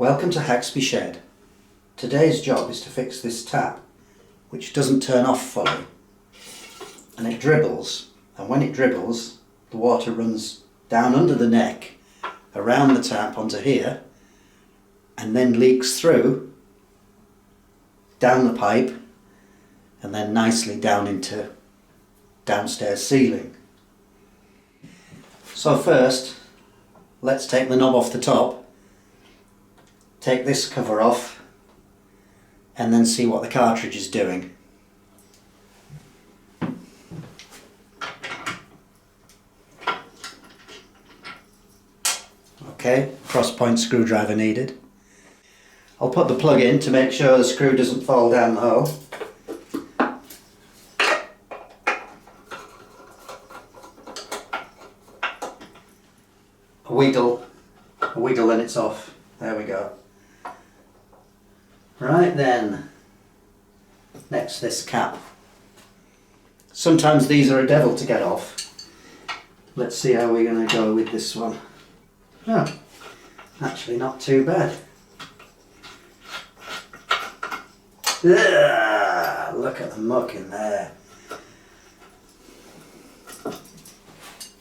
Welcome to Haxby Shed. Today's job is to fix this tap, which doesn't turn off fully, and it dribbles, and when it dribbles the water runs down under the neck, around the tap onto here, and then leaks through, down the pipe, and then nicely down into downstairs ceiling. So first, let's take the knob off the top, take this cover off, and then see what the cartridge is doing. Okay, cross point screwdriver needed. I'll put the plug in to make sure the screw doesn't fall down the hole. A wiggle and it's off. There we go. Right then, next this cap. Sometimes these are a devil to get off. Let's see how we're going to go with this one. Oh, actually not too bad. Ugh, look at the muck in there.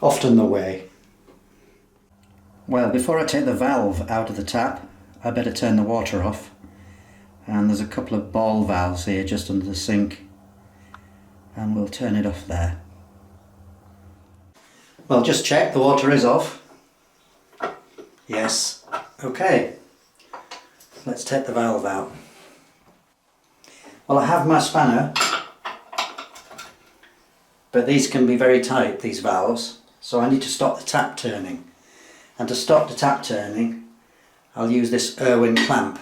Often the way. Well, before I take the valve out of the tap, I better turn the water off. And there's a couple of ball valves here just under the sink, and we'll turn it off there. Well, just check, the water is off. Yes. Okay, let's take the valve out. Well, I have my spanner, but these can be very tight, these valves, so I need to stop the tap turning. And to stop the tap turning, I'll use this Irwin clamp.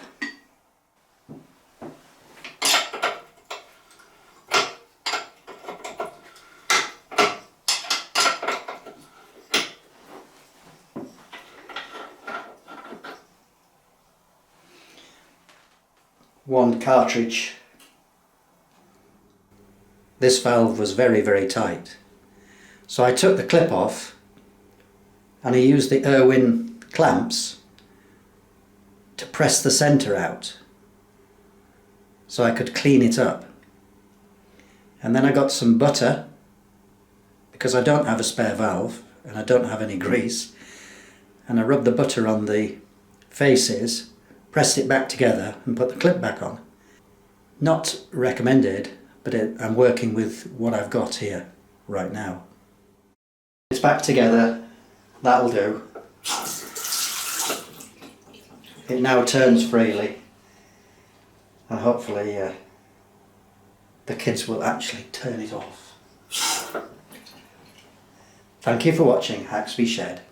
One cartridge. This valve was very, very tight. So I took the clip off and I used the Irwin clamps to press the centre out so I could clean it up. And then I got some butter, because I don't have a spare valve and I don't have any grease, and I rubbed the butter on the faces, pressed it back together and put the clip back on. Not recommended, but I'm working with what I've got here right now. It's back together, that'll do. It now turns freely, and hopefully the kids will actually turn it off. Thank you for watching Haxby Shed.